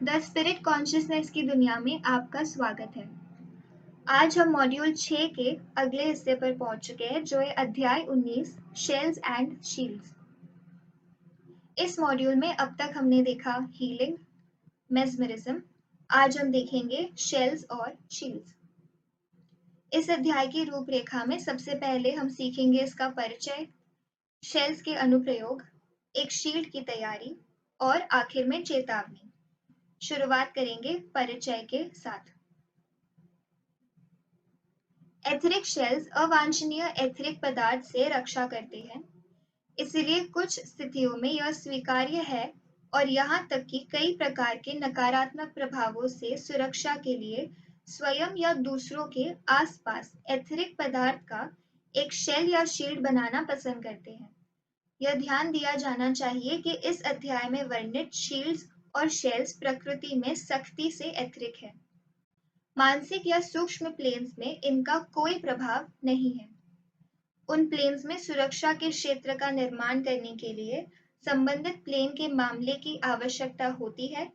The spirit consciousness की दुनिया में आपका स्वागत है। आज हम मॉड्यूल 6 के अगले हिस्से पर पहुंच चुके हैं, जो है अध्याय 19 शेल्स एंड शील्ड्स। इस मॉड्यूल में अब तक हमने देखा हीलिंग, मेस्मरिज्म। आज हम देखेंगे शेल्स और शील्ड्स। इस अध्याय की रूपरेखा में सबसे पहले हम सीखेंगे इसका परिचय, शेल्स के अनुप्रयोग, एक शील्ड की तैयारी और आखिर में चेतावनी। शुरुआत करेंगे परिचय के साथ। एथेरिक शेल्स अवांछनीय एथेरिक पदार्थ से रक्षा करते हैं, इसलिए कुछ स्थितियों में यह स्वीकार्य है और यहाँ तक कि कई प्रकार के नकारात्मक प्रभावों से सुरक्षा के लिए स्वयं या दूसरों के आसपास एथेरिक पदार्थ का एक शेल या शील्ड बनाना पसंद करते हैं। यह ध्यान दिया जाना चाहिए कि इस अध्याय में वर्णित शील्ड्स और शेल्स प्रकृति में सख्ती से एथेरिक है। मानसिक या सूक्ष्म प्लेन्स में इनका कोई प्रभाव नहीं है। उन प्लेन्स में सुरक्षा के क्षेत्र का निर्माण करने के लिए संबंधित प्लेन के मामले की आवश्यकता होती है,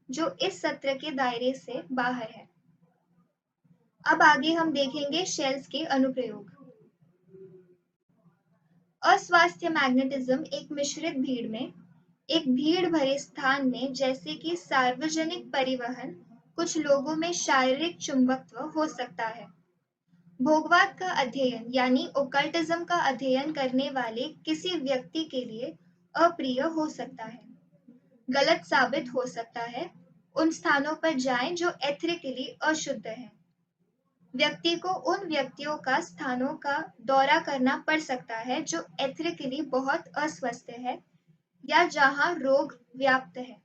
जो इस सत्र के दायरे से बाहर है। अब आगे हम देखेंगे शेल्स के अनुप्रयोग। अस्वास्थ्य मैग्नेटिज्म एक मिश्रित भीड़ में, एक भीड़ भरे स्थान में, जैसे कि सार्वजनिक परिवहन, कुछ लोगों में शारीरिक चुंबकत्व हो सकता है। भोगवाद का अध्ययन यानी ओकल्टिज्म का अध्ययन करने वाले किसी व्यक्ति के लिए अप्रिय हो सकता है, गलत साबित हो सकता है। उन स्थानों पर जाएं जो एथेरिकली अशुद्ध हैं। व्यक्ति को उन व्यक्तियों का स्थानों का दौरा करना पड़ सकता है जो एथेरिकली बहुत अस्वस्थ है या जहां रोग व्याप्त है।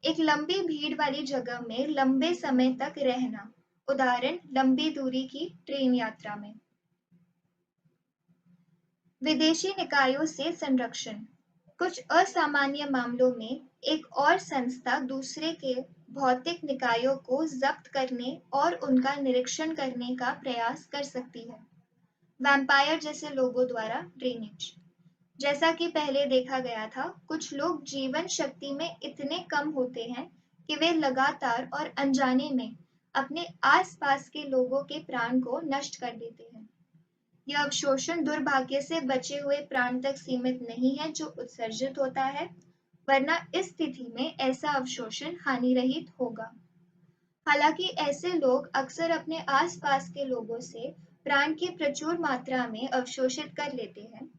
एक लंबी भीड़ वाली जगह में लंबे समय तक रहना, उदाहरण लंबी दूरी की ट्रेन यात्रा में। विदेशी निकायों से संरक्षण। कुछ असामान्य मामलों में एक और संस्था दूसरे के भौतिक निकायों को जब्त करने और उनका निरीक्षण करने का प्रयास कर सकती है। वैम्पायर जैसे लोगों द्वारा ड्रेनेज। जैसा कि पहले देखा गया था, कुछ लोग जीवन शक्ति में इतने कम होते हैं कि वे लगातार और अनजाने में अपने आसपास के लोगों के प्राण को नष्ट कर देते हैं। यह अवशोषण दुर्भाग्य से बचे हुए प्राण तक सीमित नहीं है जो उत्सर्जित होता है, वरना इस स्थिति में ऐसा अवशोषण हानिरहित होगा। हालांकि ऐसे लोग अक्सर अपने आसपास के लोगों से प्राण की प्रचुर मात्रा में अवशोषित कर लेते हैं।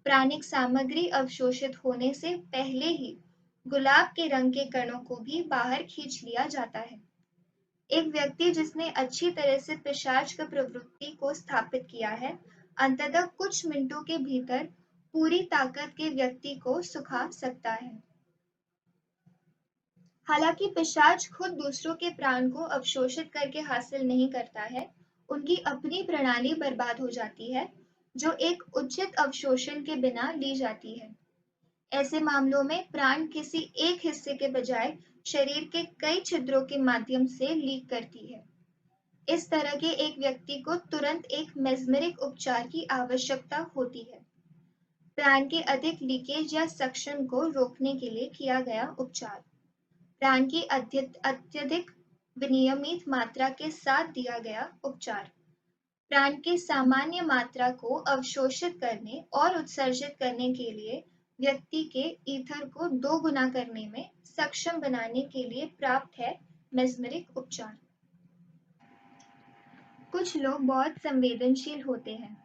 प्राणिक सामग्री अवशोषित होने से पहले ही गुलाब के रंग के कणों को भी बाहर खींच लिया जाता है। एक व्यक्ति जिसने अच्छी तरह से पिशाच की प्रवृत्ति को स्थापित किया है, अंततः कुछ मिनटों के भीतर पूरी ताकत के व्यक्ति को सुखा सकता है। हालांकि पिशाच खुद दूसरों के प्राण को अवशोषित करके हासिल नहीं करता है, उनकी अपनी प्रणाली बर्बाद हो जाती है, जो एक उचित अवशोषण के बिना ली जाती है। ऐसे मामलों में प्राण किसी एक हिस्से के बजाय शरीर के कई छिद्रों के माध्यम से लीक करती है। इस तरह के एक व्यक्ति को तुरंत एक मेस्मरिक उपचार की आवश्यकता होती है, प्राण के अधिक लीकेज या सक्शन को रोकने के लिए किया गया उपचार। प्राण की अत्यधिक विनियमित मात्रा के साथ दिया गया उपचार प्राण की सामान्य मात्रा को अवशोषित करने और उत्सर्जित करने के लिए व्यक्ति के ईथर को 2 गुना करने में सक्षम बनाने के लिए प्राप्त है मेस्मरिक उपचार। कुछ लोग बहुत संवेदनशील होते हैं,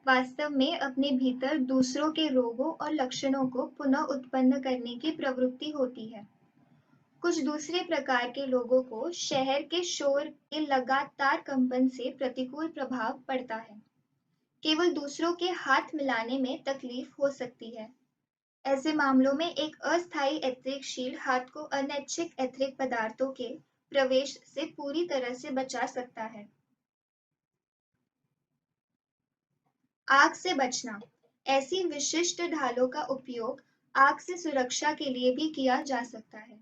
वास्तव में अपने भीतर दूसरों के रोगों और लक्षणों को पुनः उत्पन्न करने की प्रवृत्ति होती है। कुछ दूसरे प्रकार के लोगों को शहर के शोर के लगातार कंपन से प्रतिकूल प्रभाव पड़ता है। केवल दूसरों के हाथ मिलाने में तकलीफ हो सकती है। ऐसे मामलों में एक अस्थायी एथेरिक शील्ड हाथ को अनैच्छिक एथेरिक पदार्थों के प्रवेश से पूरी तरह से बचा सकता है। आग से बचना। ऐसी विशिष्ट ढालों का उपयोग आग से सुरक्षा के लिए भी किया जा सकता है।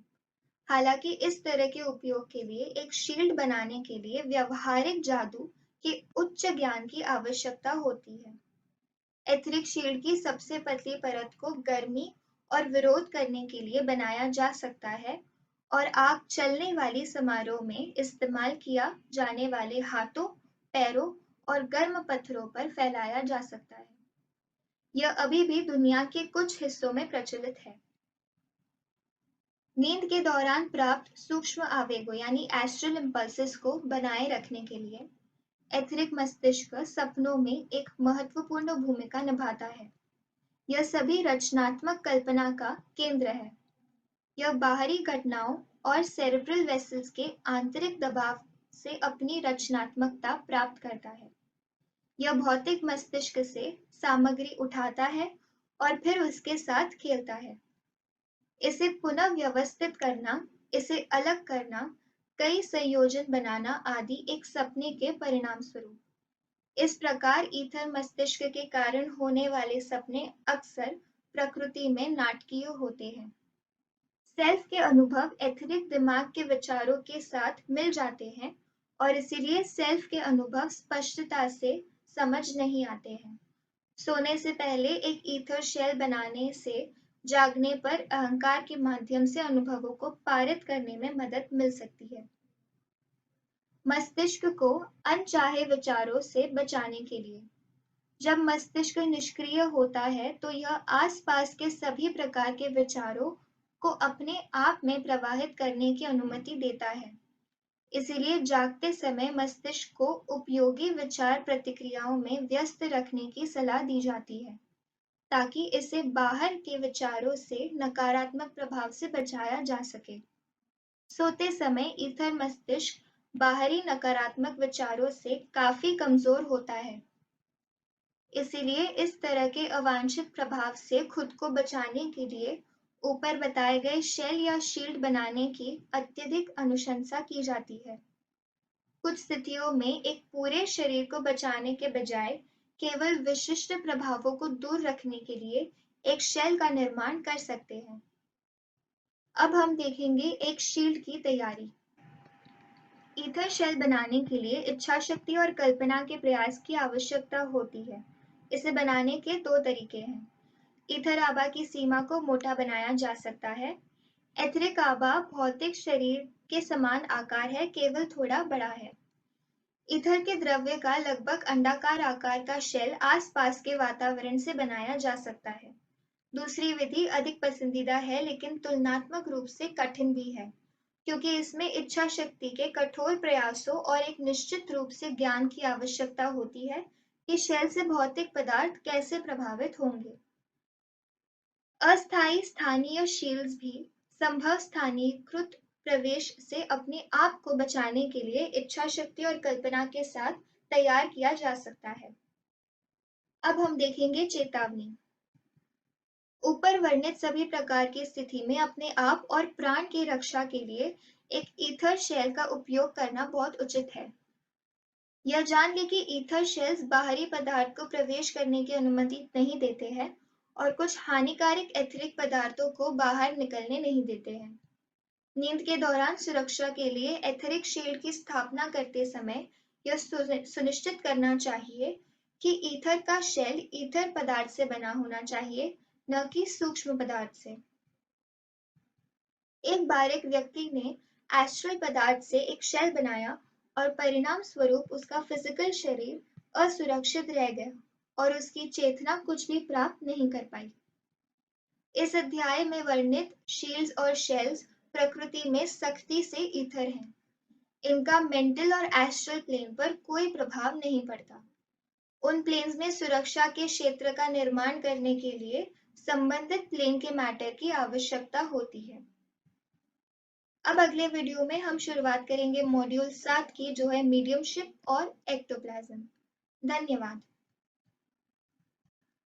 हालांकि इस तरह के उपयोग के लिए एक शील्ड बनाने के लिए व्यवहारिक जादू के उच्च ज्ञान की आवश्यकता होती है। एथेरिक शील्ड की सबसे पतली परत को गर्मी और विरोध करने के लिए बनाया जा सकता है और आग चलने वाली समारोह में इस्तेमाल किया जाने वाले हाथों, पैरों और गर्म पत्थरों पर फैलाया जा सकता है। यह अभी भी दुनिया के कुछ हिस्सों में प्रचलित है। नींद के दौरान प्राप्त सूक्ष्म आवेगों यानी एस्ट्रल इम्पल्सेस को बनाए रखने के लिए एथेरिक मस्तिष्क सपनों में एक महत्वपूर्ण भूमिका निभाता है। यह सभी रचनात्मक कल्पना का केंद्र है। यह बाहरी घटनाओं और सेरेब्रल वेसल्स के आंतरिक दबाव से अपनी रचनात्मकता प्राप्त करता है। यह भौतिक मस्तिष्क से सामग्री उठाता है और फिर उसके साथ खेलता है। इसे पुनः व्यवस्थित करना, इसे अलग करना, कई संयोजन बनाना आदि एक सपने के परिणाम स्वरूप। इस प्रकार ईथर मस्तिष्क के कारण होने वाले सपने अक्सर प्रकृति में नाटकीय होते हैं। सेल्फ के अनुभव एथेरिक दिमाग के विचारों के साथ मिल जाते हैं और इसीलिए सेल्फ के अनुभव स्पष्टता से समझ नहीं आते हैं। सोने से पहले एक ईथर शेल बनाने से जागने पर अहंकार के माध्यम से अनुभवों को पारित करने में मदद मिल सकती है। मस्तिष्क को अनचाहे विचारों से बचाने के लिए जब मस्तिष्क निष्क्रिय होता है तो यह आसपास के सभी प्रकार के विचारों को अपने आप में प्रवाहित करने की अनुमति देता है। इसीलिए जागते समय मस्तिष्क को उपयोगी विचार प्रतिक्रियाओं में व्यस्त रखने की सलाह दी जाती है ताकि इसे बाहर के विचारों से नकारात्मक प्रभाव से बचाया जा सके। सोते समय ईथर मस्तिष्क बाहरी नकारात्मक विचारों से काफी कमजोर होता है। इसीलिए इस तरह के अवांछित प्रभाव से खुद को बचाने के लिए ऊपर बताए गए शेल या शील्ड बनाने की अत्यधिक अनुशंसा की जाती है। कुछ स्थितियों में एक पूरे शरीर को बचाने के बजाय केवल विशिष्ट प्रभावों को दूर रखने के लिए एक शेल का निर्माण कर सकते हैं। अब हम देखेंगे एक शील्ड की तैयारी। ईथर शेल बनाने के लिए इच्छा शक्ति और कल्पना के प्रयास की आवश्यकता होती है। इसे बनाने के दो तरीके हैं। ईथर आभा की सीमा को मोटा बनाया जा सकता है। एथेरिक आभा भौतिक शरीर के समान आकार है, केवल थोड़ा बड़ा है। ईथर के द्रव्य का लगभग अंडाकार आकार का शेल आसपास के वातावरण से बनाया जा सकता है। दूसरी विधि अधिक पसंदीदा है लेकिन तुलनात्मक रूप से कठिन भी है, क्योंकि इसमें इच्छा शक्ति के कठोर प्रयासों और एक निश्चित रूप से ज्ञान की आवश्यकता होती है कि शेल से भौतिक पदार्थ कैसे प्रभावित होंगे। अस्थायी स्थानीय शील्ड्स भी संभव स्थानीयकृत प्रवेश से अपने आप को बचाने के लिए इच्छा शक्ति और कल्पना के साथ तैयार किया जा सकता है। अब हम देखेंगे चेतावनी। ऊपर वर्णित सभी प्रकार की स्थिति में अपने आप और प्राण की रक्षा के लिए एक ईथर शेल का उपयोग करना बहुत उचित है। यह जान लें कि ईथर शेल्स बाहरी पदार्थ को प्रवेश करने की अनुमति नहीं देते हैं और कुछ हानिकारक एथेरिक पदार्थों को बाहर निकलने नहीं देते हैं। नींद के दौरान सुरक्षा के लिए एथेरिक शील्ड की स्थापना करते समय यह सुनिश्चित करना चाहिए कि ईथर का शेल ईथर पदार्थ से बना होना चाहिए, न कि सूक्ष्म पदार्थ से। एक बार एक व्यक्ति ने एस्ट्रल पदार्थ से एक शेल बनाया और परिणाम स्वरूप उसका फिजिकल शरीर असुरक्षित रह गया और उसकी चेतना कुछ भी प्राप्त नहीं कर पाई। इस अध्याय में वर्णित शील्ड्स और शेल्स प्रकृति में सख्ती से ईथर हैं। इनका मेंटल और एस्ट्रल प्लेन पर कोई प्रभाव नहीं पड़ता। उन प्लेन्स में सुरक्षा के क्षेत्र का निर्माण करने के लिए संबंधित प्लेन के मैटर की आवश्यकता होती है। अब अगले वीडियो में हम शुरुआत करेंगे मॉड्यूल 7 की, जो है मीडियमशिप और एक्टोप्लाज्म। धन्यवाद।